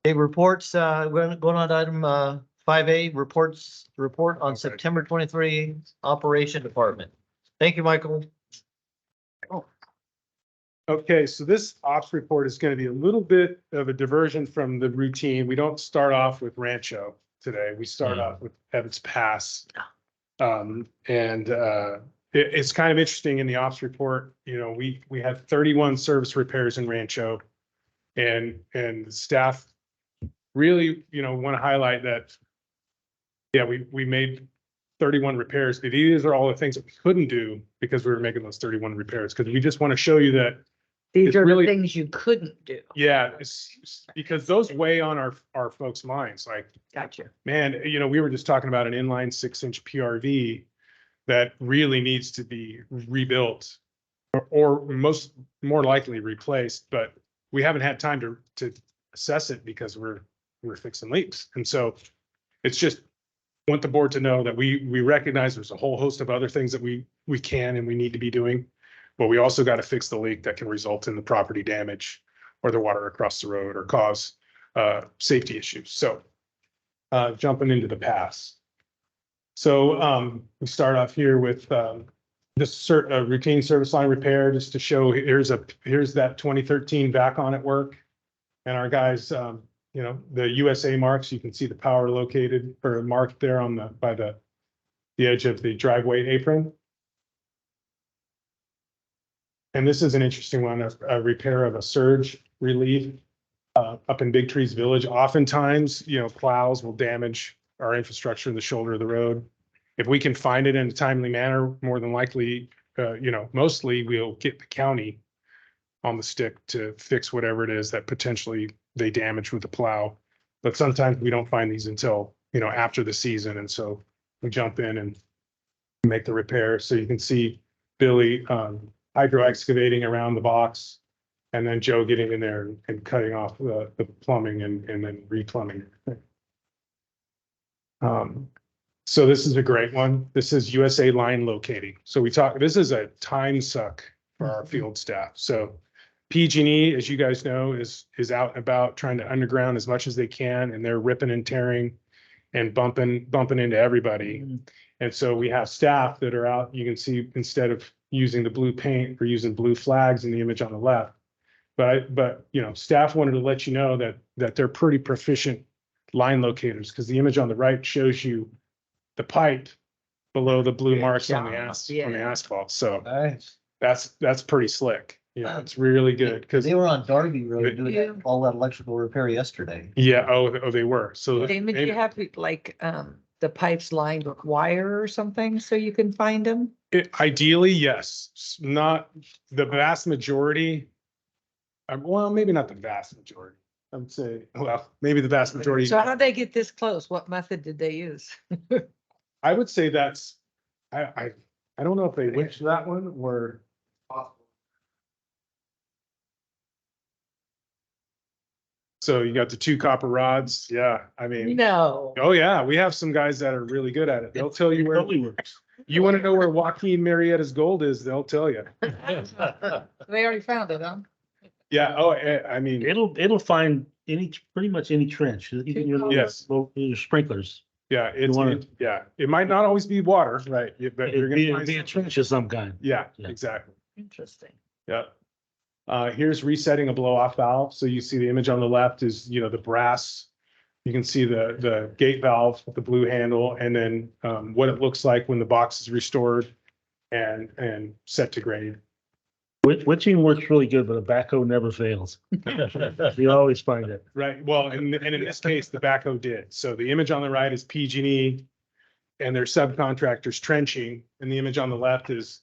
Okay, reports, we're going on to item 5A, report on September 23 Operation Department. Thank you, Michael. Okay, so this ops report is going to be a little bit of a diversion from the routine. We don't start off with Rancho today. We start off with Evans Pass. It's kind of interesting in the ops report, you know, we had 31 service repairs in Rancho. And the staff really, you know, want to highlight that, yeah, we made 31 repairs. But these are all the things that we couldn't do because we were making those 31 repairs. Because we just want to show you that These it's are really- the things you couldn't do. yeah, it's because those weigh on our folks' minds. Like, Gotcha. man, you know, we were just talking about an inline 6-inch PRV that really needs to be rebuilt or more likely replaced, but we haven't had time to assess it because we're fixing leaks. And so it's just want the board to know that we recognize there's a whole host of other things that we can and we need to be doing, but we also got to fix the leak that can result in the property damage or the water across the road or cause safety issues. So jumping into the pass. So we start off here with this routine service line repair, just to show here's that 2013 back on at work. And our guys, you know, the USA marks, you can see the power located or marked there on by the edge of the driveway apron. And this is an interesting one, a repair of a surge relief up in Big Trees Village. Oftentimes, you know, plows will damage our infrastructure in the shoulder of the road. If we can find it in a timely manner, more than likely, you know, mostly we'll get the county on the stick to fix whatever it is that potentially they damage with the plow. But sometimes we don't find these until, you know, after the season. And so we jump in and make the repair. So you can see Billy hydro excavating around the box, and then Joe getting in there and cutting off the plumbing and then replumbing. So this is a great one. This is USA line locating. So this is a time suck for our field staff. So PG&E, as you guys know, is out and about trying to underground as much as they can, and they're ripping and tearing and bumping into everybody. And so we have staff that are out. You can see instead of using the blue paint, we're using blue flags in the image on the left. But you know, staff wanted to let you know that they're pretty proficient line locators, because the image on the right shows you the pipe below the blue marks on the asphalt. So Nice. that's pretty slick. Yeah, it's really good because They were on Darby Road doing all that electrical repair yesterday. yeah, oh they were. So Damon, do you have like the pipes lined with wire or something so you can find them? Ideally, yes. Not the vast majority. Well, maybe not the vast majority. I would say, well, maybe the vast majority. So how'd they get this close? What method did they use? I would say that's, I don't know if they went to that one or. So you got the 2 copper rods. Yeah, I mean, No. oh yeah, we have some guys that are really good at it. They'll tell you where. works. You want to know where Joaquin Marietta's gold is, they'll tell you. They already found it, huh? Yeah, oh, I mean, It'll find pretty much any trench, even Yes. your sprinklers. yeah, wanna- it might not always be water, right? But you're It'd gonna be a find. trench of some kind. Yeah, Yeah. exactly. Interesting. Yeah. Here's resetting a blow off valve. So you see the image on the left is, you know, the brass. You can see the gate valve with the blue handle, and then what it looks like when the box is restored and set to grade. Witching works really good, but a backhoe never fails. You always find it. Right. Well, and in this case, the backhoe did. So the image on the right is PG&E and their subcontractors trenching, and the image on the left is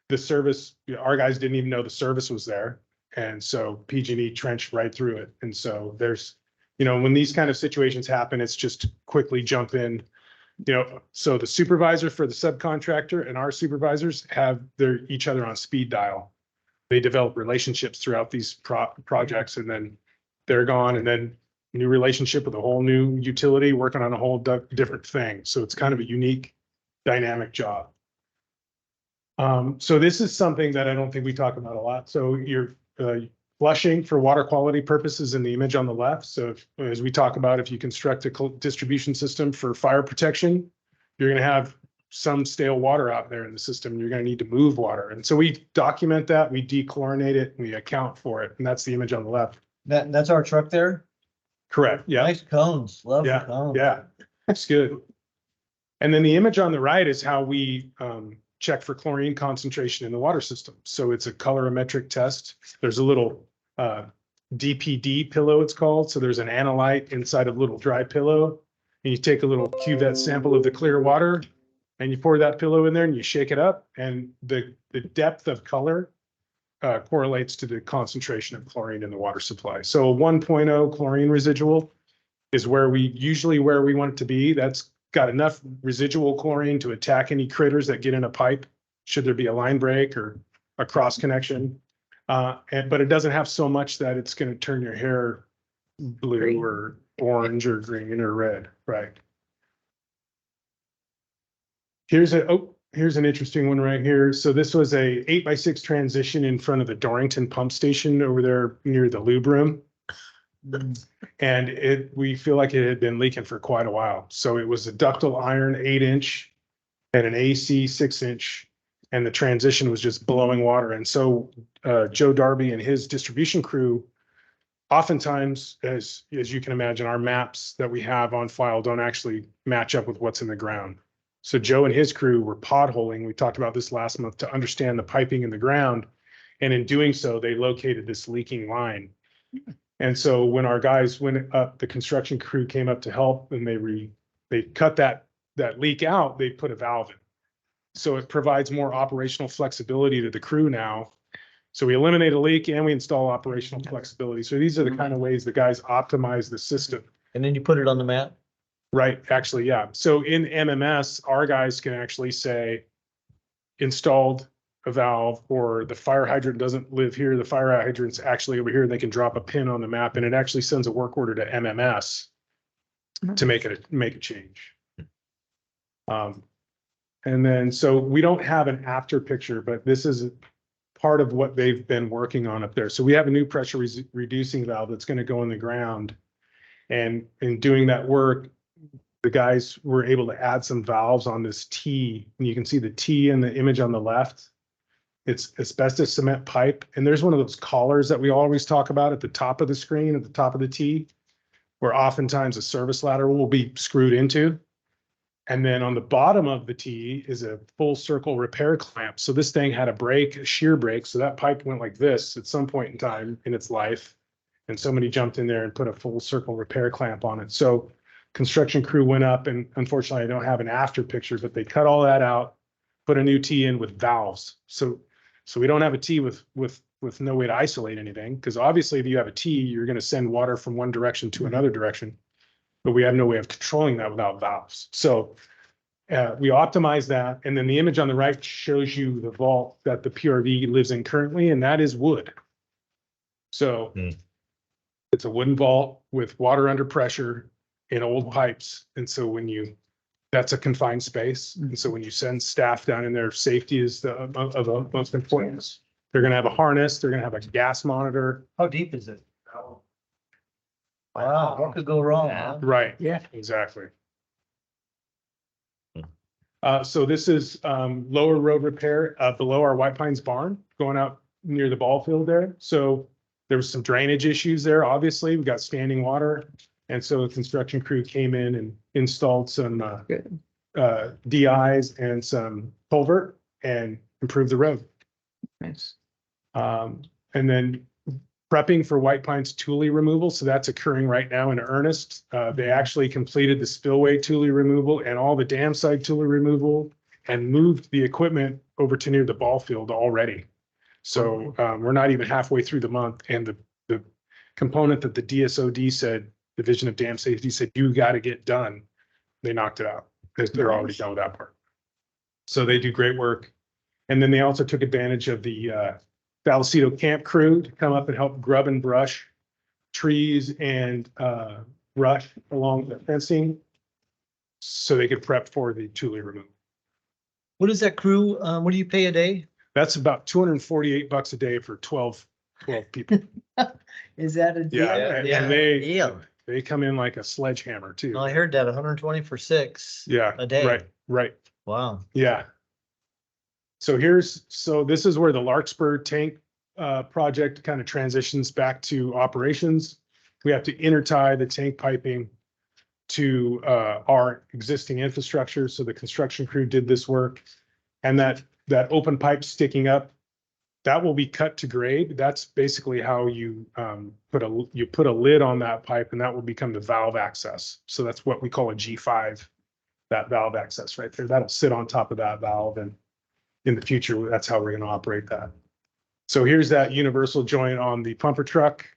the service. Our guys didn't even know the service was there, and so PG&E trenched right through it. And so there's, you know, when these kind of situations happen, it's just quickly jump in. You know, so the supervisor for the subcontractor and our supervisors have each other on speed dial. They develop relationships throughout these projects, and then they're gone, and then new relationship with a whole new utility working on a whole different thing. So it's kind of a unique dynamic job. So this is something that I don't think we talk about a lot. So your flushing for water quality purposes in the image on the left. So as we talk about, if you construct a distribution system for fire protection, you're going to have some stale water out there in the system. You're going to need to move water. And so we document that, we dechlorinate it, we account for it. And that's the image on the left. That's our truck there? Correct. Yeah. Nice cones, love the Yeah. cones. Yeah. It's good. And then the image on the right is how we check for chlorine concentration in the water system. So it's a colorimetric test. There's a little DPD pillow, it's called. So there's an analyte inside of a little dry pillow. And you take a little cuvette sample of the clear water and you pour that pillow in there and you shake it up. And the depth of color correlates to the concentration of chlorine in the water supply. So a 1.0 chlorine residual is where we want it to be. That's got enough residual chlorine to attack any critters that get in a pipe, should there be a line break or a cross connection. But it doesn't have so much that it's going to turn your hair blue Green. or orange or green or red, right? Here's an interesting one right here. So this was a 8x6 transition in front of the Dorrington pump station over there near the lube room. And we feel like it had been leaking for quite a while. So it was a ductile iron 8-inch and an AC 6-inch, and the transition was just blowing water. And so Joe Darby and his distribution crew, oftentimes, as you can imagine, our maps that we have on file don't actually match up with what's in the ground. So Joe and his crew were potholing. We talked about this last month to understand the piping in the ground. And in doing so, they located this leaking line. And so when our guys went up, the construction crew came up to help and they cut that leak out, they put a valve in. So it provides more operational flexibility to the crew now. So we eliminate a leak and we install operational flexibility. So these are the kind of ways the guys optimize the system. And then you put it on the map? Right, actually, yeah. So in MMS, our guys can actually say installed a valve, or the fire hydrant doesn't live here. The fire hydrant's actually over here. They can drop a pin on the map and it actually sends a work order to MMS to make a change. And then, so we don't have an after picture, but this is part of what they've been working on up there. So we have a new pressure reducing valve that's going to go in the ground. And in doing that work, the guys were able to add some valves on this T, and you can see the T in the image on the left. It's asbestos cement pipe. And there's one of those collars that we always talk about at the top of the screen, at the top of the T, where oftentimes a service ladder will be screwed into. And then on the bottom of the T is a full circle repair clamp. So this thing had a shear break. So that pipe went like this at some point in time in its life. And somebody jumped in there and put a full circle repair clamp on it. So construction crew went up, and unfortunately I don't have an after picture, but they cut all that out, put a new T in with valves. So we don't have a T with no way to isolate anything, because obviously if you have a T, you're going to send water from one direction to another direction, but we have no way of controlling that without valves. So we optimize that. And then the image on the right shows you the vault that the PRV lives in currently, and that is wood. So it's a wooden vault with water under pressure in old pipes. And so that's a confined space. And so when you send staff down in there, safety is of the most importance. They're going to have a harness. They're going to have a gas monitor. How deep is it? Wow, what could go wrong, huh? Right. Yeah, exactly. So this is lower road repair below our White Pines barn, going out near the ball field there. So there was some drainage issues there. Obviously, we got standing water. And so the construction crew came in and installed some DIs and some culvert and improved the road. Nice. And then prepping for White Pines tule removal. So that's occurring right now in earnest. They actually completed the spillway tule removal and all the dam side tule removal and moved the equipment over to near the ball field already. So we're not even halfway through the month. And the component that the DSOD said, Division of Dam Safety, said, you got to get done, they knocked it out because they're already done with that part. So they do great work. And then they also took advantage of the Vallecito camp crew to come up and help grub and brush trees and brush along the fencing so they could prep for the tule removal. What is that crew? What do you pay a day? That's about $248 a day for 12 12 people. Is that a deal? Yeah, Yeah, and they, deal. they come in like a sledgehammer too. I heard that 120 for 6. Yeah, A day. right, Wow. yeah. So this is where the Larkspur tank project kind of transitions back to operations. We have to intertie the tank piping to our existing infrastructure. So the construction crew did this work. And that open pipe sticking up, that will be cut to grade. That's basically how you put a lid on that pipe, and that will become the valve access. So that's what we call a G5, that valve access right there. That'll sit on top of that valve, and in the future, that's how we're going to operate that. So here's that universal joint on the pumper truck.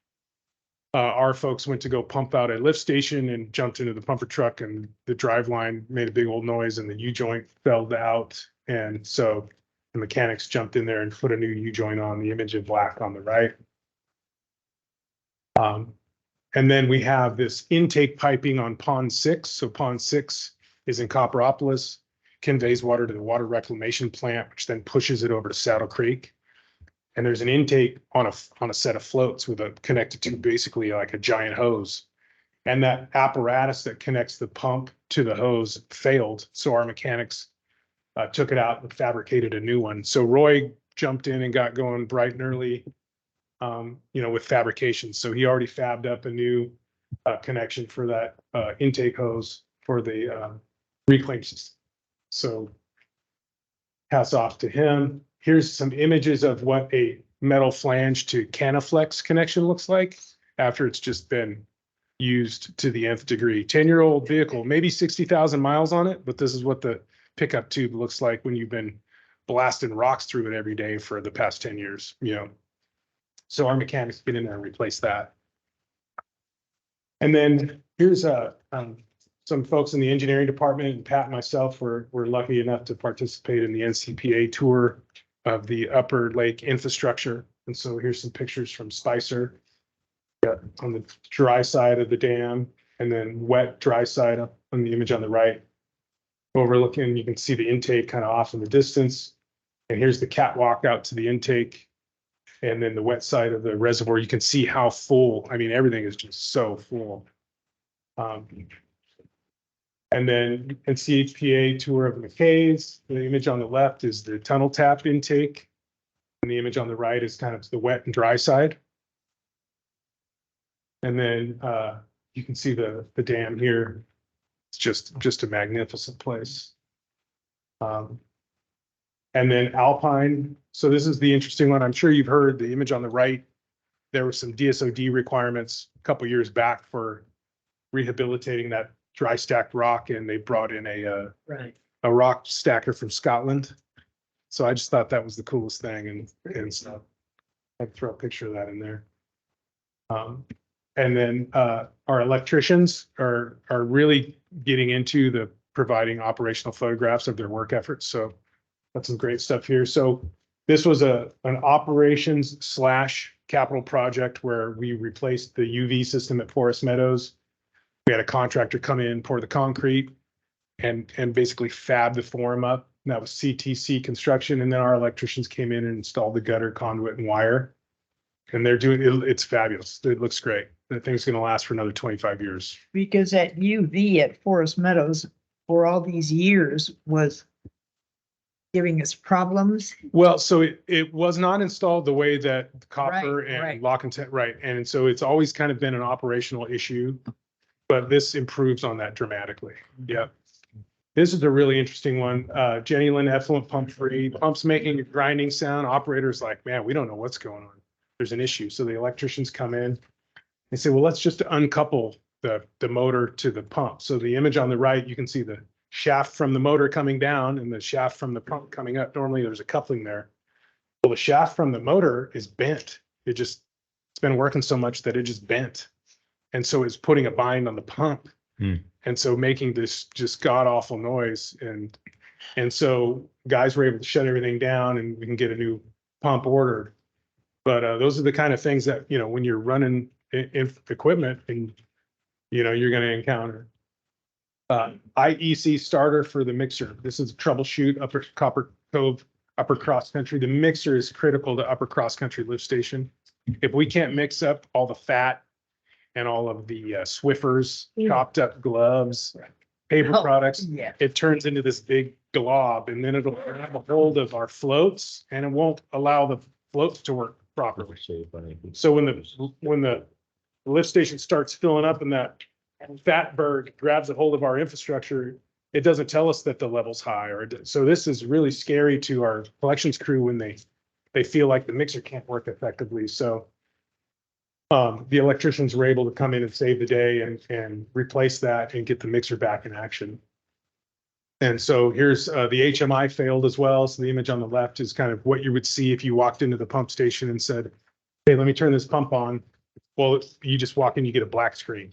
Our folks went to go pump out a lift station and jumped into the pumper truck, and the drive line made a big old noise and the U-joint fell out. And so the mechanics jumped in there and put a new U-joint on, the image in black on the right. And then we have this intake piping on Pond 6. So Pond 6 is in Copperopolis, conveys water to the water reclamation plant, which then pushes it over to Saddle Creek. And there's an intake on a set of floats with connected to basically like a giant hose. And that apparatus that connects the pump to the hose failed. So our mechanics took it out and fabricated a new one. So Roy jumped in and got going bright and early, with fabrication. So he already fabbed up a new connection for that intake hose for the reclaim system. So hats off to him. Here's some images of what a metal flange to Canaflex connection looks like after it's just been used to the nth degree. 10-year-old vehicle, maybe 60,000 miles on it, but this is what the pickup tube looks like when you've been blasting rocks through it every day for the past 10 years, So our mechanics get in there and replace that. And then here's some folks in the engineering department, and Pat and myself were lucky enough to participate in the NCPA tour of the Upper Lake infrastructure. And so here's some pictures from Spicer on the dry side of the dam, and then wet dry side up on the image on the right. Overlooking, you can see the intake kind of off in the distance. And here's the catwalk out to the intake. And then the wet side of the reservoir, you can see how full, I mean, everything is just so full. And then NCHPA tour of McKay's. The image on the left is the tunnel tap intake. And the image on the right is kind of the wet and dry side. And then you can see the dam here. It's just a magnificent place. And then Alpine. So this is the interesting one. I'm sure you've heard the image on the right. There were some DSOD requirements a couple years back for rehabilitating that dry stacked rock, and they brought in a rock stacker from Scotland. So I just thought that was the coolest thing, and stuff. I'd throw a picture of that in there. And then our electricians are really getting into the providing operational photographs of their work efforts. So that's some great stuff here. So this was an operations / capital project where we replaced the UV system at Forest Meadows. We had a contractor come in, pour the concrete, and basically fab the form up. And that was CTC construction. And then our electricians came in and installed the gutter, conduit, and wire. And they're doing it. It's fabulous. It looks great. That thing's going to last for another 25 years. Because that UV at Forest Meadows for all these years was giving us problems. Well, so it was not installed the way that copper Right, and right. lock and right. And so it's always kind of been an operational issue, but this improves on that dramatically. Yep. This is a really interesting one. Jenny Lynn effluent pump free, pumps making a grinding sound. Operators like, man, we don't know what's going on. There's an issue. So the electricians come in and say, well, let's just uncouple the motor to the pump. So the image on the right, you can see the shaft from the motor coming down and the shaft from the pump coming up. Normally there's a coupling there. Well, the shaft from the motor is bent. It's been working so much that it just bent. And so it's putting a bind on the pump. And so making this just god awful noise. And so guys were able to shut everything down and we can get a new pump ordered. But those are the kind of things that, when you're running equipment and, you're going to encounter. IEC starter for the mixer. This is troubleshoot Upper Copper Cove upper cross country. The mixer is critical to upper cross country lift station. If we can't mix up all the fat and all of the Swiffers, chopped up gloves, paper Oh, products, Yeah. it turns into this big glob, and then it'll grab a hold of our floats and it won't allow the floats to work properly. So when the lift station starts filling up and that fat berg grabs a hold of our infrastructure, it doesn't tell us that the level's high so this is really scary to our collections crew when they feel like the mixer can't work effectively. So the electricians were able to come in and save the day and replace that and get the mixer back in action. And so here's the HMI failed as well. So the image on the left is kind of what you would see if you walked into the pump station and said, hey, let me turn this pump on. Well, you just walk in, you get a black screen.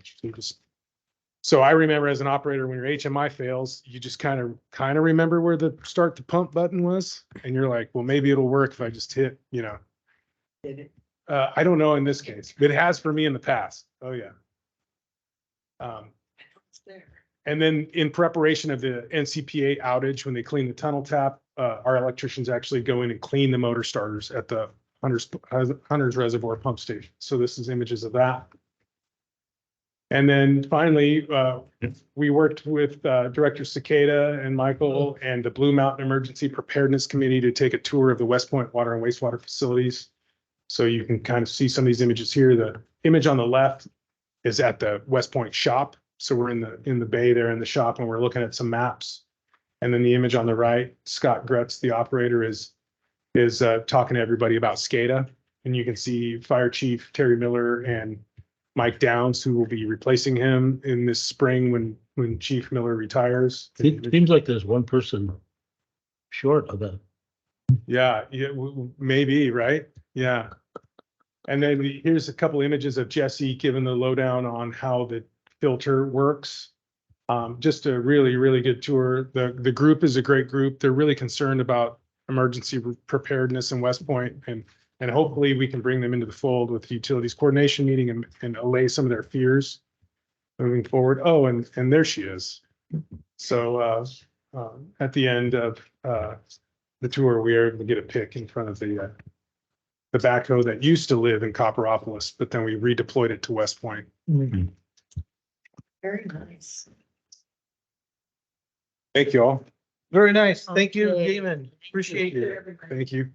So I remember as an operator, when your HMI fails, you just kind of remember where the start the pump button was. And you're like, well, maybe it'll work if I just hit, Did it? I don't know in this case, but it has for me in the past. Oh, yeah. It's there. And then in preparation of the NCPA outage, when they clean the tunnel tap, our electricians actually go in and clean the motor starters at the Hunter's Reservoir pump station. So this is images of that. And then finally, we worked with Director Cicada and Michael and the Blue Mountain Emergency Preparedness Committee to take a tour of the West Point water and wastewater facilities. So you can kind of see some of these images here. The image on the left is at the West Point shop. So we're in the bay there in the shop and we're looking at some maps. And then the image on the right, Scott Gretz, the operator, is talking to everybody about SCADA. And you can see Fire Chief Terry Miller and Mike Downs, who will be replacing him in this spring when Chief Miller retires. It seems like there's one person short of that. Yeah, maybe, right? Yeah. And then here's a couple images of Jesse giving the lowdown on how the filter works. Just a really, really good tour. The group is a great group. They're really concerned about emergency preparedness in West Point, and hopefully we can bring them into the fold with the utilities coordination meeting and allay some of their fears moving forward. Oh, and there she is. So at the end of the tour, we were able to get a pic in front of the backhoe that used to live in Copperopolis, but then we redeployed it to West Point. Very nice. Thank you all. Very nice. Thank you, Okay. Damon. Appreciate it. Everybody. Thank you.